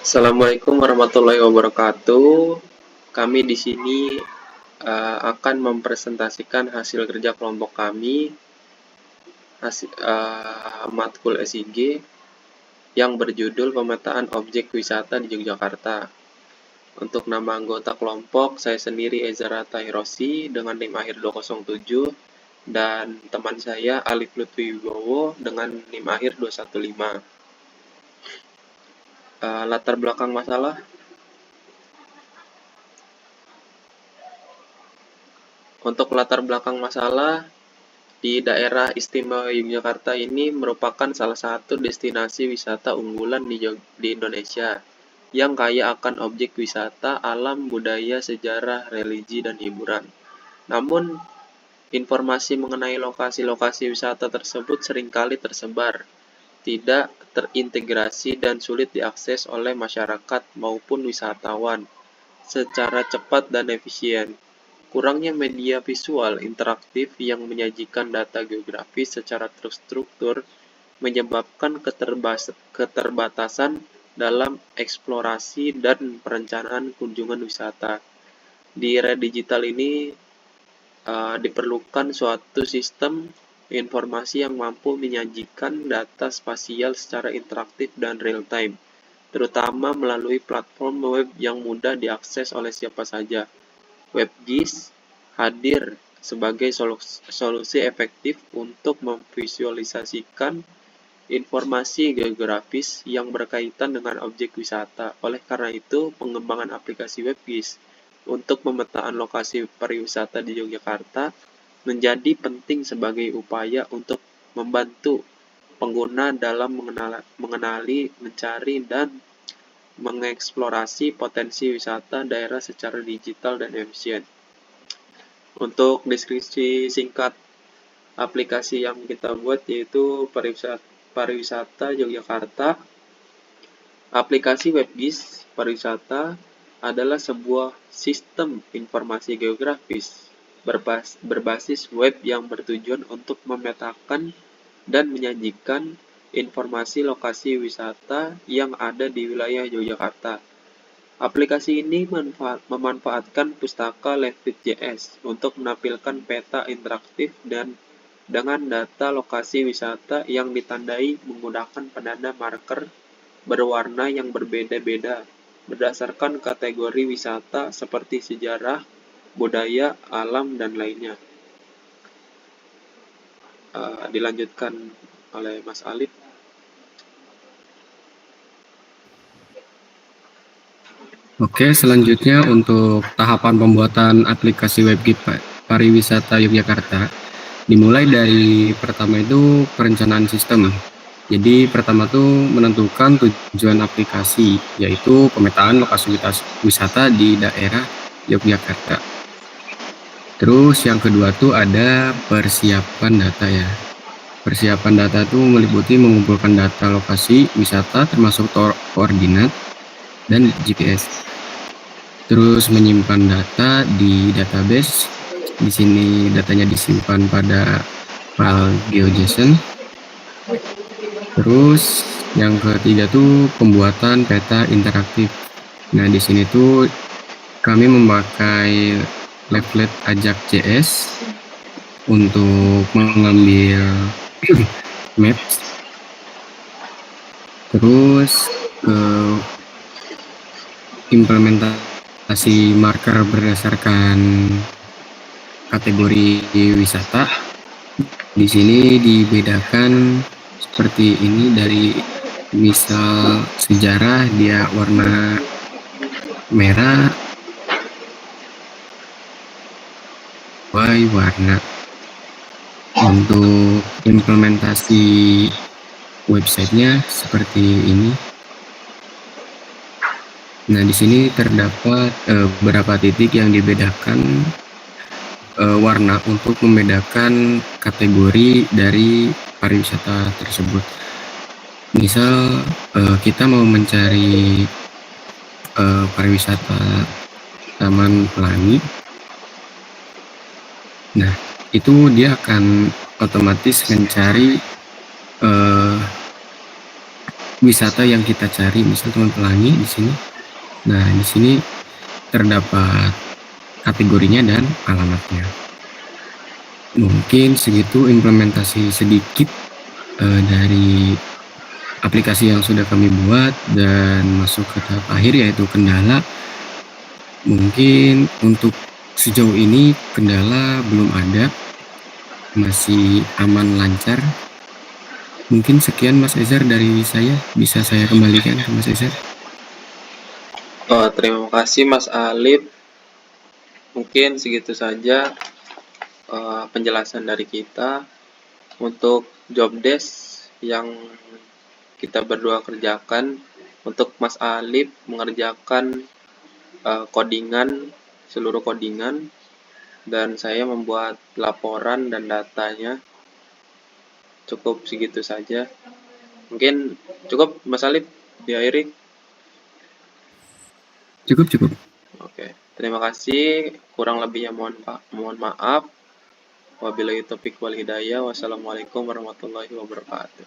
Assalamualaikum warahmatullahi wabarakatuh. Kami di sini akan mempresentasikan hasil kerja kelompok kami, matkul SIG yang berjudul Pemetaan Objek Wisata di Yogyakarta. Untuk nama anggota kelompok, saya sendiri Ezarata Hiroshi dengan NIM akhir 207 dan teman saya Alif Lutfi Wibowo dengan NIM akhir 215. Latar belakang masalah. Untuk latar belakang masalah, di daerah istimewa Yogyakarta ini merupakan salah satu destinasi wisata unggulan di Indonesia yang kaya akan objek wisata, alam, budaya, sejarah, religi, dan hiburan. Namun, informasi mengenai lokasi-lokasi wisata tersebut seringkali tersebar, tidak terintegrasi dan sulit diakses oleh masyarakat maupun wisatawan secara cepat dan efisien. Kurangnya media visual interaktif yang menyajikan data geografis secara terstruktur menyebabkan keterbatasan dalam eksplorasi dan perencanaan kunjungan wisata. Di era digital ini diperlukan suatu sistem informasi yang mampu menyajikan data spasial secara interaktif dan real-time, terutama melalui platform web yang mudah diakses oleh siapa saja. WebGIS hadir sebagai solusi efektif untuk memvisualisasikan informasi geografis yang berkaitan dengan objek wisata. Oleh karena itu, pengembangan aplikasi WebGIS untuk pemetaan lokasi pariwisata di Yogyakarta menjadi penting sebagai upaya untuk membantu pengguna dalam mengenali, mencari, dan mengeksplorasi potensi wisata daerah secara digital dan efisien. Untuk deskripsi singkat aplikasi yang kita buat yaitu pariwisata Yogyakarta. Aplikasi WebGIS pariwisata adalah sebuah sistem informasi geografis berbasis web yang bertujuan untuk memetakan dan menyajikan informasi lokasi wisata yang ada di wilayah Yogyakarta. Aplikasi ini memanfaatkan pustaka Levit.js untuk menampilkan peta interaktif dan dengan data lokasi wisata yang ditandai menggunakan penanda marker berwarna yang berbeda-beda berdasarkan kategori wisata seperti sejarah, budaya, alam, dan lainnya. Dilanjutkan oleh Mas Alif. Oke, selanjutnya untuk tahapan pembuatan aplikasi WebGIS pariwisata Yogyakarta dimulai dari pertama itu perencanaan sistem. Jadi pertama tuh menentukan tujuan aplikasi, yaitu pemetaan lokasi wisata di daerah Yogyakarta. Terus yang kedua tuh ada persiapan data ya. Persiapan data tuh meliputi mengumpulkan data lokasi wisata termasuk koordinat dan GPS. Terus menyimpan data di database. Di sini datanya disimpan pada file GeoJSON. Terus yang ketiga tuh pembuatan peta interaktif. Nah, di sini tuh kami memakai Leaflet Ajak.js untuk mengambil maps. Terus implementasi marker berdasarkan kategori wisata. Di sini dibedakan seperti ini, dari misal sejarah dia warna merah, warna. Untuk implementasi websitenya seperti ini. Nah, di sini terdapat beberapa titik yang dibedakan warna untuk membedakan kategori dari pariwisata tersebut. Misal kita mau mencari pariwisata Taman Pelangi. Nah, itu dia akan otomatis mencari wisata yang kita cari, misal Taman Pelangi di sini. Nah, di sini terdapat kategorinya dan alamatnya. Mungkin segitu implementasi sedikit dari aplikasi yang sudah kami buat, dan masuk ke tahap akhir yaitu kendala. Mungkin untuk sejauh ini kendala belum ada, masih aman lancar. Mungkin sekian Mas Ezer dari saya, bisa saya kembalikan ke Mas Ezer. Terima kasih Mas Alif. Mungkin segitu saja penjelasan dari kita untuk job desk yang kita berdua kerjakan. Untuk Mas Alif mengerjakan seluruh codingan, dan saya membuat laporan dan datanya. Cukup segitu saja. Mungkin cukup Mas Alif diakhiri. Cukup. Oke, terima kasih. Kurang lebihnya mohon maaf. Wabillahi taufiq wal hidayah. Wassalamualaikum warahmatullahi wabarakatuh.